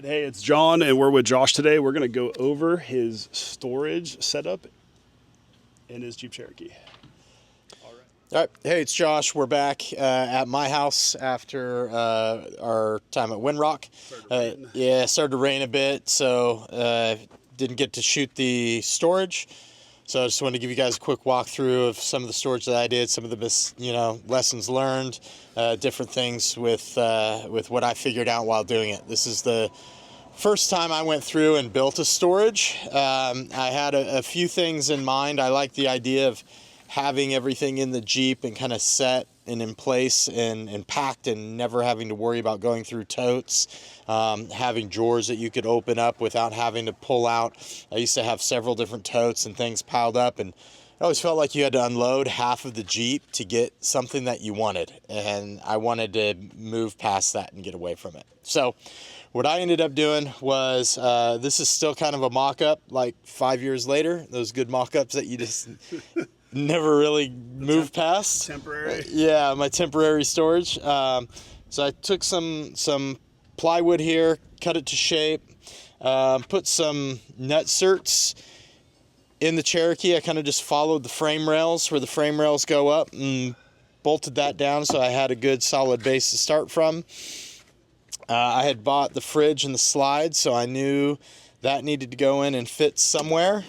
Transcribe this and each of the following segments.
Hey, it's John, and we're with Josh today. We're going to go over his storage setup in his Jeep Cherokee. All right. Hey, it's Josh. We're back at my house after our time at Windrock. It started to rain a bit, so didn't get to shoot the storage. So I just wanted to give you guys a quick walkthrough of some of the storage that I did, some of the lessons learned, different things with what I figured out while doing it. This is the first time I went through and built a storage. I had a few things in mind. I like the idea of having everything in the Jeep and kind of set and in place and packed and never having to worry about going through totes, having drawers that you could open up without having to pull out. I used to have several different totes and things piled up, and I always felt like you had to unload half of the Jeep to get something that you wanted, and I wanted to move past that and get away from it. So what I ended up doing was, this is still kind of a mock-up, like 5 years later, those good mock-ups that you just never really move past. Temporary. Yeah, my temporary storage. So I took some plywood here, cut it to shape, put some nutserts in the Cherokee. I kind of just followed the frame rails where the frame rails go up and bolted that down so I had a good solid base to start from. I had bought the fridge and the slides, so I knew that needed to go in and fit somewhere.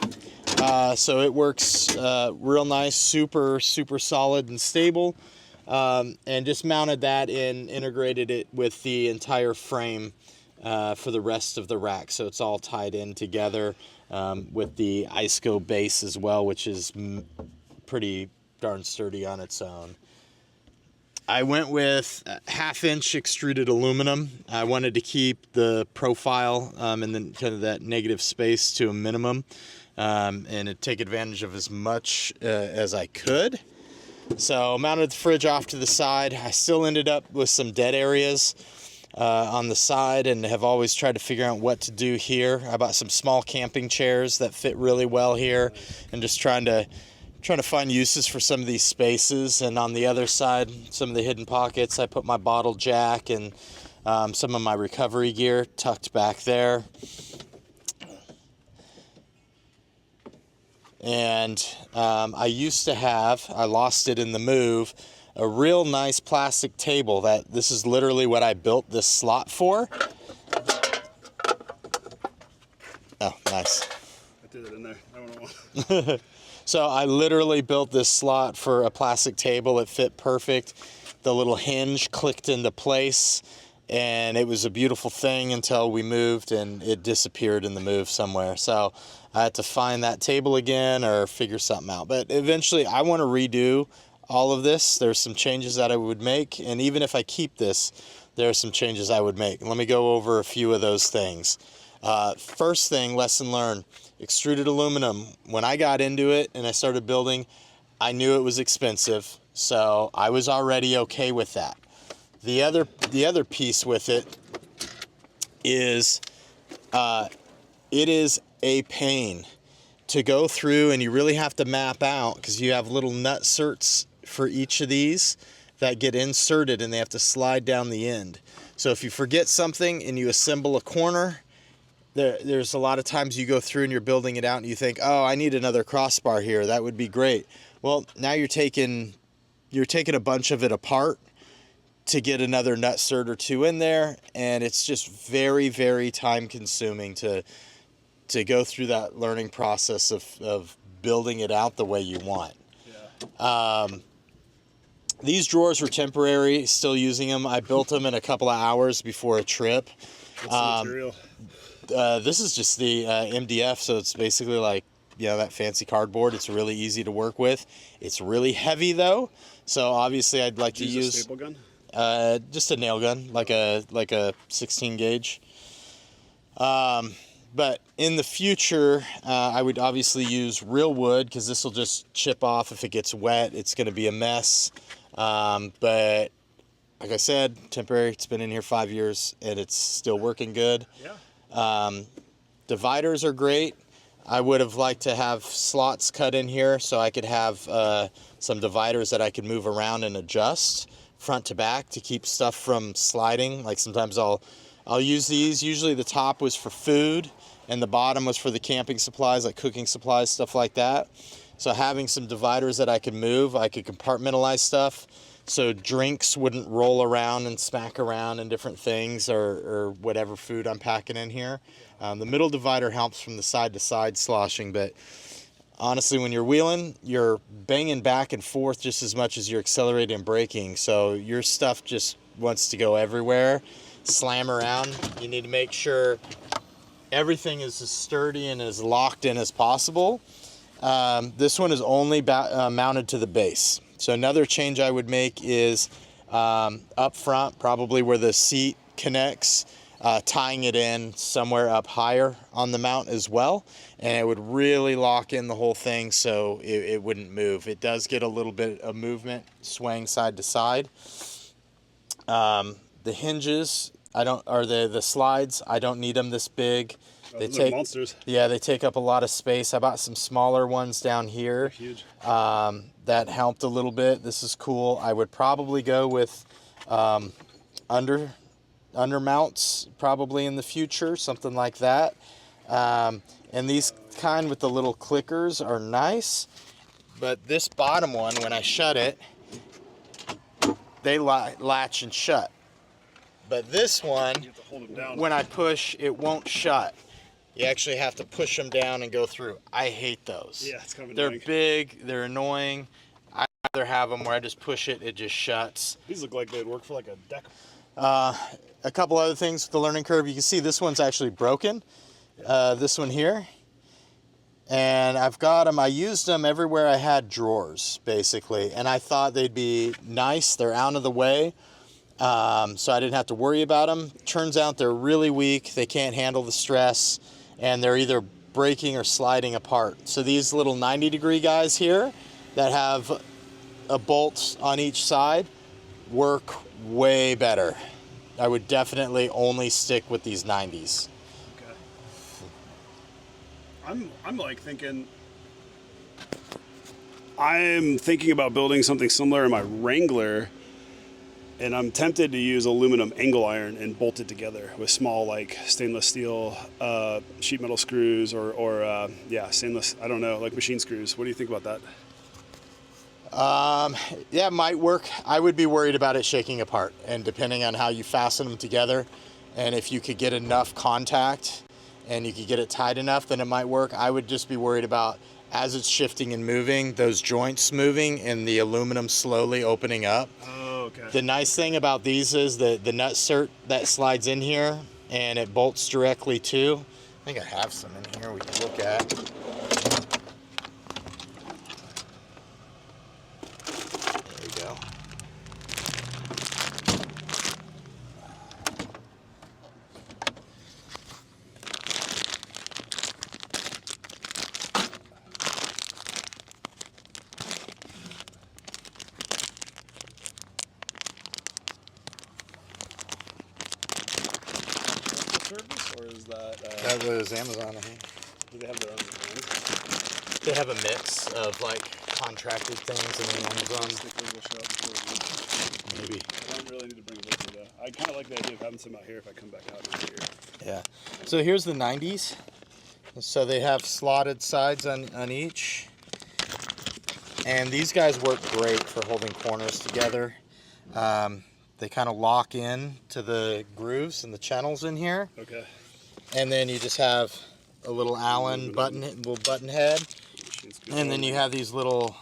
So it works real nice, super solid and stable. And just mounted that and integrated it with the entire frame for the rest of the rack. So it's all tied in together with the ISCO base as well, which is pretty darn sturdy on its own. I went with 1/2-inch extruded aluminum. I wanted to keep the profile and then kind of that negative space to a minimum and take advantage of as much as I could. So mounted the fridge off to the side. I still ended up with some dead areas on the side and have always tried to figure out what to do here. I bought some small camping chairs that fit really well here and just trying to find uses for some of these spaces. And on the other side, some of the hidden pockets, I put my bottle jack and some of my recovery gear tucked back there. And I used to have, I lost it in the move, a real nice plastic table that this is literally what I built this slot for. Oh, nice. I threw that in there. I don't know. So I literally built this slot for a plastic table. It fit perfect. The little hinge clicked into place, and it was a beautiful thing until we moved and it disappeared in the move somewhere. So I had to find that table again or figure something out. But eventually I want to redo all of this. There's some changes that I would make, and even if I keep this, there are some changes I would make. Let me go over a few of those things. First thing, lesson learned, extruded aluminum. When I got into it and I started building, I knew it was expensive, so I was already okay with that. The other piece with it is it is a pain to go through, and you really have to map out because you have little nutserts for each of these that get inserted and they have to slide down the end. So if you forget something and you assemble a corner, there's a lot of times you go through and you're building it out and you think, oh, I need another crossbar here. That would be great. Well, now you're taking a bunch of it apart to get another nutsert or two in there, and it's just very time consuming to go through that learning process of building it out the way you want. Yeah. These drawers were temporary, still using them. I built them in a couple of hours before a trip. What's the material? This is just the MDF, so it's basically like, that fancy cardboard. It's really easy to work with. It's really heavy though, so obviously I'd like to use a staple gun? Just a nail gun, like a 16 gauge. But in the future, I would obviously use real wood because this will just chip off if it gets wet. It's going to be a mess. But like I said, temporary. It's been in here 5 years and it's still working good. Yeah. Dividers are great. I would have liked to have slots cut in here so I could have some dividers that I could move around and adjust front to back to keep stuff from sliding. Like sometimes I'll I'll use these. Usually the top was for food and the bottom was for the camping supplies, like cooking supplies, stuff like that. So having some dividers that I could move, I could compartmentalize stuff so drinks wouldn't roll around and smack around and different things, or whatever food I'm packing in here. The middle divider helps from the side to side sloshing, but honestly, when you're wheeling, you're banging back and forth just as much as you're accelerating and braking. So your stuff just wants to go everywhere, slam around. You need to make sure everything is as sturdy and as locked in as possible. This one is only mounted to the base. So another change I would make is up front, probably where the seat connects, tying it in somewhere up higher on the mount as well, and it would really lock in the whole thing so it wouldn't move. It does get a little bit of movement, swaying side to side. The hinges, the slides, I don't need them this big. They take monsters. Yeah, they take up a lot of space. I bought some smaller ones down here. They're huge. That helped a little bit. This is cool. I would probably go with under mounts probably in the future, something like that. And these kind with the little clickers are nice, but this bottom one, when I shut it, they latch and shut. But this one, You have to hold them down. when I push, it won't shut. You actually have to push them down and go through. I hate those. Yeah, it's kind of They're annoying. big, they're annoying. I'd rather have them where I just push it, it just shuts. These look like they'd work for like a deck. A couple other things with the learning curve. You can see this one's actually broken. This one here. And I've got them, I used them everywhere I had drawers, basically. And I thought they'd be nice. They're out of the way. So I didn't have to worry about them. Turns out they're really weak. They can't handle the stress. And they're either breaking or sliding apart. So these little 90-degree guys here that have a bolt on each side work way better. I would definitely only stick with these 90s. Okay. I'm thinking about building something similar in my Wrangler, and I'm tempted to use aluminum angle iron and bolt it together with small, like stainless steel sheet metal screws, or stainless, I don't know, like machine screws. What do you think about that? Yeah, it might work. I would be worried about it shaking apart, and depending on how you fasten them together, and if you could get enough contact and you could get it tight enough, then it might work. I would just be worried about, as it's shifting and moving, those joints moving and the aluminum slowly opening up. Oh, okay. The nice thing about these is the nut cert that slides in here and it bolts directly to. I think I have some in here we can look at. There we go. Service, or is that? That was Amazon, I think. Do they have their own brand? They have a mix of like contracted things and then Amazon. Stickers will show up before we leave. Maybe. I don't really need to bring a book though. I kind of like the idea of having some out here if I come back out here. Yeah. So here's the 90s. So they have slotted sides on each. And these guys work great for holding corners together. They kind of lock in to the grooves and the channels in here. Okay. And then you just have a little Allen button head. And then you have these little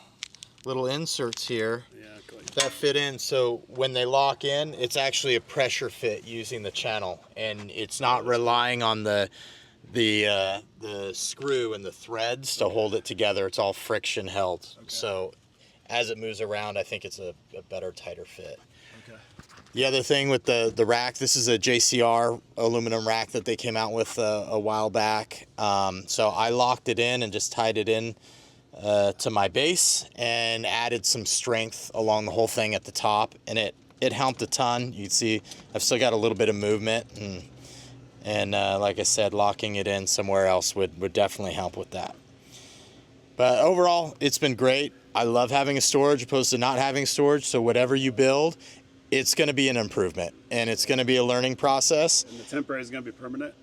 inserts here that fit in. So when they lock in, it's actually a pressure fit using the channel, and it's not relying on the screw and the threads to hold it together. It's all friction held. Okay. So as it moves around, I think it's a better, tighter fit. Okay. The other thing with the rack, this is a JCR aluminum rack that they came out with a while back. So I locked it in and just tied it in to my base and added some strength along the whole thing at the top, and it helped a ton. You can see I've still got a little bit of movement, and like I said, locking it in somewhere else would definitely help with that. But overall, it's been great. I love having a storage opposed to not having storage, so whatever you build, it's going to be an improvement, and it's going to be a learning process. And the temporary is going to be permanent?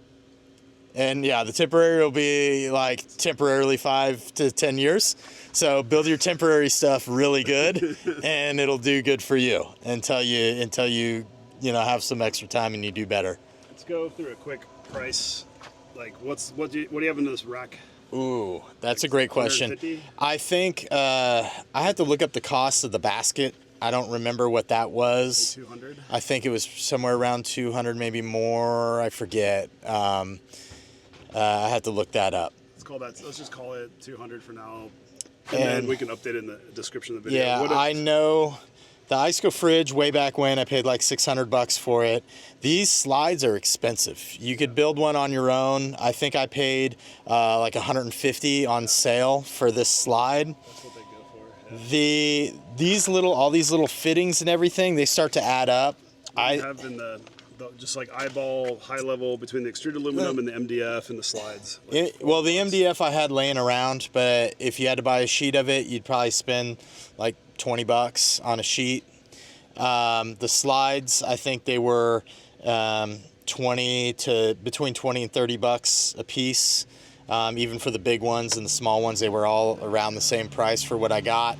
And yeah, the temporary will be like temporarily 5 to 10 years. So build your temporary stuff really good and it'll do good for you until you have some extra time and you do better. Let's go through a quick price. Like what do you have in this rack? Ooh, that's a great question. 150? I think I had to look up the cost of the basket. I don't remember what that was. 200? I think it was somewhere around 200, maybe more. I forget. I had to look that up. Let's just call it 200 for now. And then we can update it in the description of the video. Yeah, I know the Iceco fridge way back when I paid like $600 for it. These slides are expensive. You could build one on your own. I think I paid like $150 on sale for this slide. That's what they go for. Yeah. All these little fittings and everything, they start to add up. I have in the just like eyeball high level between the extruded aluminum and the MDF and the slides. Well, the MDF I had laying around, but if you had to buy a sheet of it, you'd probably spend like $20 on a sheet. The slides, I think they were between $20 and $30 a piece. Even for the big ones and the small ones, they were all around the same price for what I got.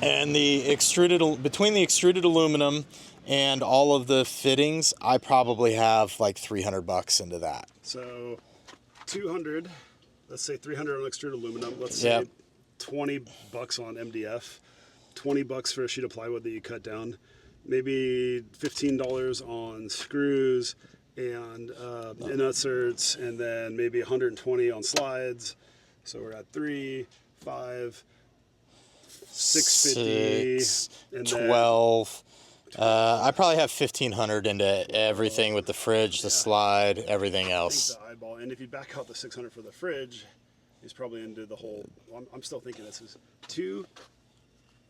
And between the extruded aluminum and all of the fittings, I probably have like $300 into that. So 200, let's say 300 on extruded aluminum. Let's say $20 on MDF, $20 for a sheet of plywood that you cut down, maybe $15 on screws and inserts, and then maybe 120 on slides. So we're at 3, 5, 650, 6, and 12. I probably have 1,500 into everything with the fridge, the slide, everything else. I think the eyeball, and if you back out the 600 for the fridge, he's probably into the whole. I'm still thinking this is 2,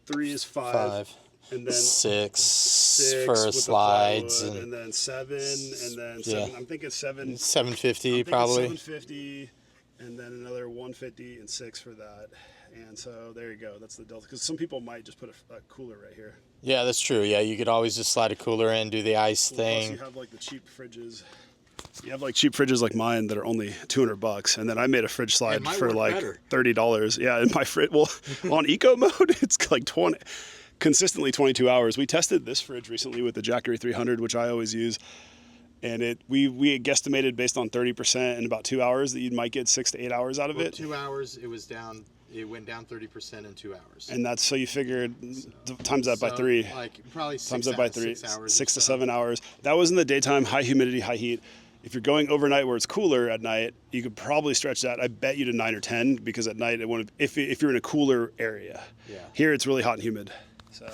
3 is 5, and then 6 for slides, and then 7, and then 7. I'm thinking 7. 750 probably. 750, and then another 150 and 6 for that. And so there you go. That's the delta. Because some people might just put a cooler right here. Yeah, that's true. Yeah, you could always just slide a cooler in, do the ice thing. Plus you have like the cheap fridges. You have like cheap fridges like mine that are only $200, and then I made a fridge slide for like $30. Yeah, in my fridge. Well, on eco mode, it's like consistently 22 hours. We tested this fridge recently with the Jackery 300, which I always use, and we guesstimated based on 30% in about 2 hours that you might get 6 to 8 hours out of it. 2 hours, it was down. It went down 30% in 2 hours. And that's so you figured times that by 3. Like probably times that by 3, 6 to 7 hours. That was in the daytime, high humidity, high heat. If you're going overnight where it's cooler at night, you could probably stretch that. I bet you to 9 or 10 because at night if you're in a cooler area. Yeah. Here it's really hot and humid. So.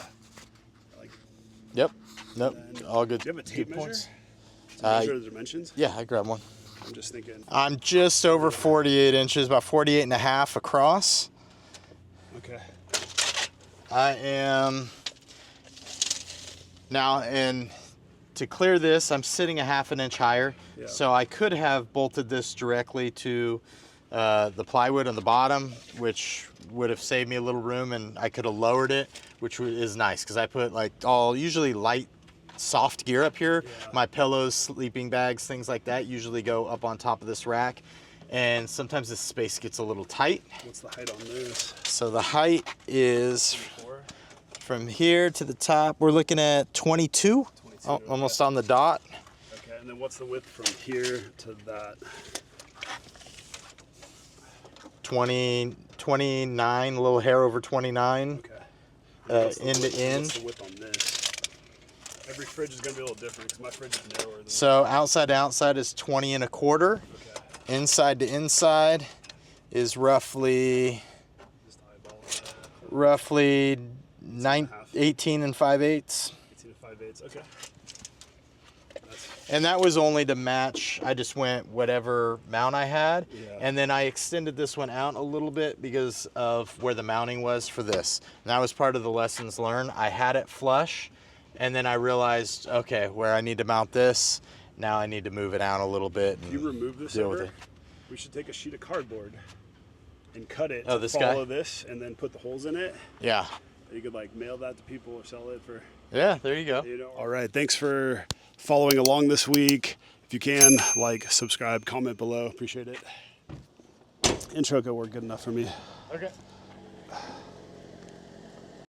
Yep. Nope. All good. Do you have a tape measure? Points. To measure the dimensions? Yeah, I grabbed one. I'm just thinking. I'm just over 48 inches, about 48 and a half across. Okay. I am now, and to clear this, I'm sitting a ½ inch higher. Yeah. So I could have bolted this directly to the plywood on the bottom, which would have saved me a little room, and I could have lowered it, which is nice because I put like usually light soft gear up here. Yeah. My pillows, sleeping bags, things like that usually go up on top of this rack, and sometimes this space gets a little tight. What's the height on this? So the height is 24. From here to the top, we're looking at 22, almost on the dot. Okay, and then what's the width from here to that? 29, a little hair over 29. Okay. End to end. What's the width on this? Every fridge is going to be a little different because my fridge is narrower than so outside to outside is 20 1/4. Okay. Inside to inside is roughly 18 and 5/8. 18 and 5/8. Okay. And that was only to match. I just went whatever mount I had, and then I extended this one out a little bit because of where the mounting was for this. And that was part of the lessons learned. I had it flush. And then I realized, okay, where I need to mount this, now I need to move it out a little bit. And if you remove this deal with it. We should take a sheet of cardboard and cut it this follow this and then put the holes in it. Yeah. You could like mail that to people or sell it for Yeah, there you go. All right. Thanks for following along this week. If you can, like, subscribe, comment below. Appreciate it. Intro could work good enough for me. Okay.